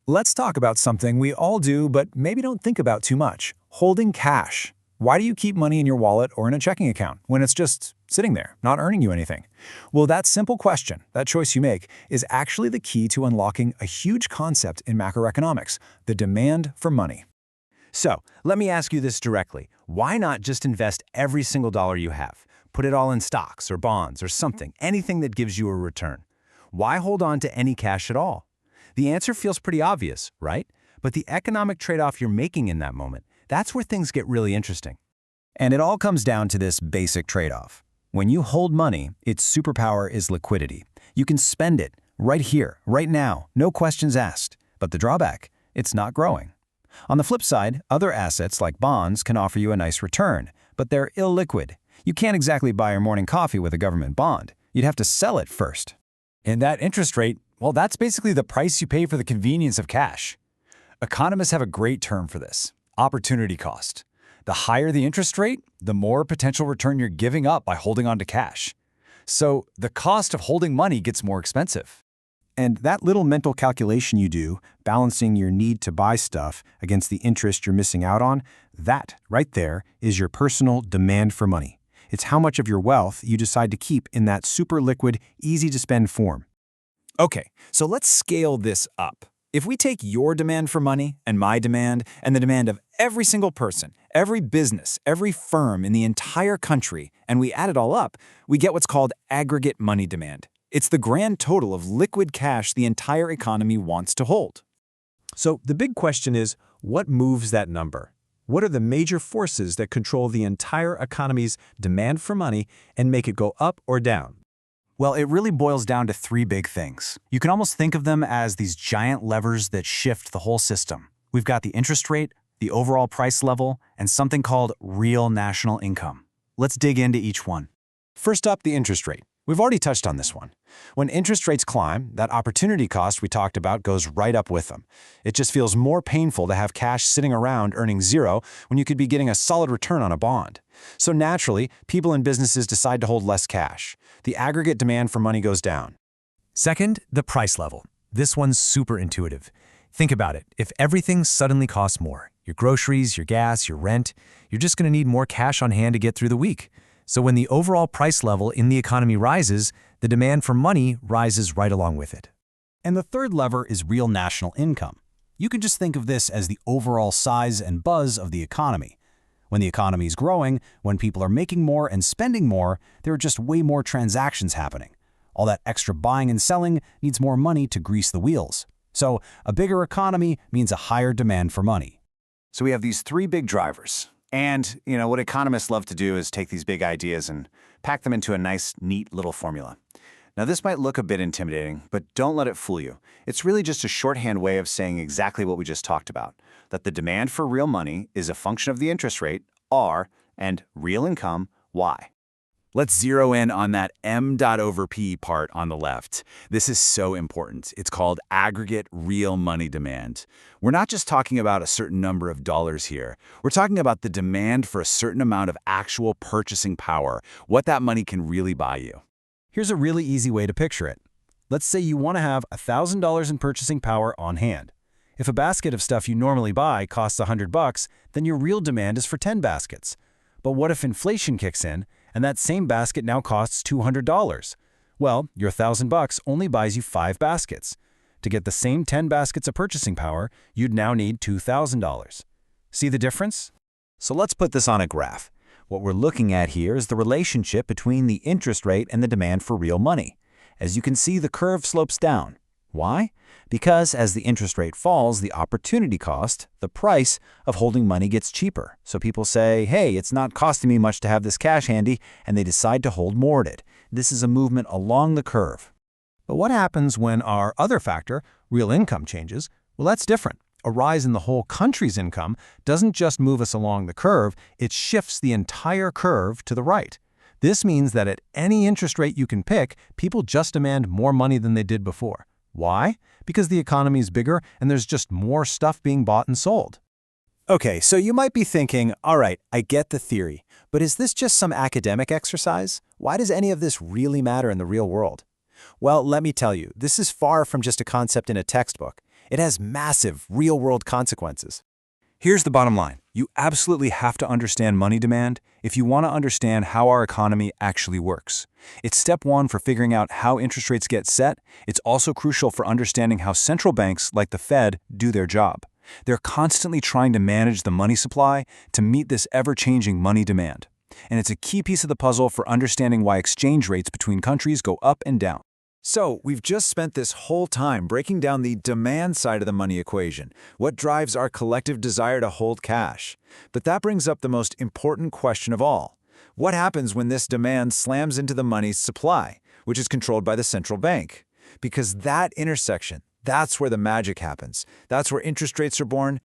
Let's talk about something we all do but maybe don't think about too much: holding cash. Why do you keep money in your wallet or in a checking account when it's just sitting there, not earning you anything? Well, that simple question, that choice you make, is actually the key to unlocking a huge concept in macroeconomics: the demand for money. So, let me ask you this directly. Why not just invest every single dollar you have? Put it all in stocks or bonds or something, anything that gives you a return. Why hold on to any cash at all? The answer feels pretty obvious, right? But the economic trade-off you're making in that moment, that's where things get really interesting. And it all comes down to this basic trade-off. When you hold money, its superpower is liquidity. You can spend it right here, right now, no questions asked. But the drawback? It's not growing. On the flip side, other assets like bonds can offer you a nice return, but they're illiquid. You can't exactly buy your morning coffee with a government bond. You'd have to sell it first. And that interest rate, well, that's basically the price you pay for the convenience of cash. Economists have a great term for this: opportunity cost. The higher the interest rate, the more potential return you're giving up by holding on to cash. So the cost of holding money gets more expensive. And that little mental calculation you do, balancing your need to buy stuff against the interest you're missing out on, that right there is your personal demand for money. It's how much of your wealth you decide to keep in that super liquid, easy-to-spend form. Okay, so let's scale this up. If we take your demand for money and my demand and the demand of every single person, every business, every firm in the entire country, and we add it all up, we get what's called aggregate money demand. It's the grand total of liquid cash the entire economy wants to hold. So the big question is, what moves that number? What are the major forces that control the entire economy's demand for money and make it go up or down? Well, it really boils down to three big things. You can almost think of them as these giant levers that shift the whole system. We've got the interest rate, the overall price level, and something called real national income. Let's dig into each one. First up, the interest rate. We've already touched on this one. When interest rates climb, that opportunity cost we talked about goes right up with them. It just feels more painful to have cash sitting around earning zero when you could be getting a solid return on a bond. So naturally, people and businesses decide to hold less cash. The aggregate demand for money goes down. Second, the price level. This one's super intuitive. Think about it. If everything suddenly costs more, your groceries, your gas, your rent, you're just going to need more cash on hand to get through the week. So when the overall price level in the economy rises, the demand for money rises right along with it. And the third lever is real national income. You can just think of this as the overall size and buzz of the economy. When the economy is growing, when people are making more and spending more, there are just way more transactions happening. All that extra buying and selling needs more money to grease the wheels. So a bigger economy means a higher demand for money. So we have these three big drivers. And, what economists love to do is take these big ideas and pack them into a nice, neat little formula. Now, this might look a bit intimidating, but don't let it fool you. It's really just a shorthand way of saying exactly what we just talked about, that the demand for real money is a function of the interest rate, R, and real income, Y. Let's zero in on that M.over.P part on the left. This is so important. It's called aggregate real money demand. We're not just talking about a certain number of dollars here. We're talking about the demand for a certain amount of actual purchasing power, what that money can really buy you. Here's a really easy way to picture it. Let's say you want to have $1,000 in purchasing power on hand. If a basket of stuff you normally buy costs $100, then your real demand is for 10 baskets. But what if inflation kicks in and that same basket now costs $200? Well, your $1,000 only buys you 5 baskets. To get the same 10 baskets of purchasing power, you'd now need $2,000. See the difference? So let's put this on a graph. What we're looking at here is the relationship between the interest rate and the demand for real money. As you can see, the curve slopes down. Why? Because as the interest rate falls, the opportunity cost, the price of holding money, gets cheaper. So people say, hey, it's not costing me much to have this cash handy, and they decide to hold more of it. This is a movement along the curve. But what happens when our other factor, real income, changes? Well, that's different. A rise in the whole country's income doesn't just move us along the curve, it shifts the entire curve to the right. This means that at any interest rate you can pick, people just demand more money than they did before. Why? Because the economy is bigger and there's just more stuff being bought and sold. Okay, so you might be thinking, all right, I get the theory, but is this just some academic exercise? Why does any of this really matter in the real world? Well, let me tell you, this is far from just a concept in a textbook. It has massive, real-world consequences. Here's the bottom line. You absolutely have to understand money demand if you want to understand how our economy actually works. It's step one for figuring out how interest rates get set. It's also crucial for understanding how central banks, like the Fed, do their job. They're constantly trying to manage the money supply to meet this ever-changing money demand. And it's a key piece of the puzzle for understanding why exchange rates between countries go up and down. So, we've just spent this whole time breaking down the demand side of the money equation, what drives our collective desire to hold cash. But that brings up the most important question of all. What happens when this demand slams into the money's supply, which is controlled by the central bank? Because that intersection, that's where the magic happens. That's where interest rates are born,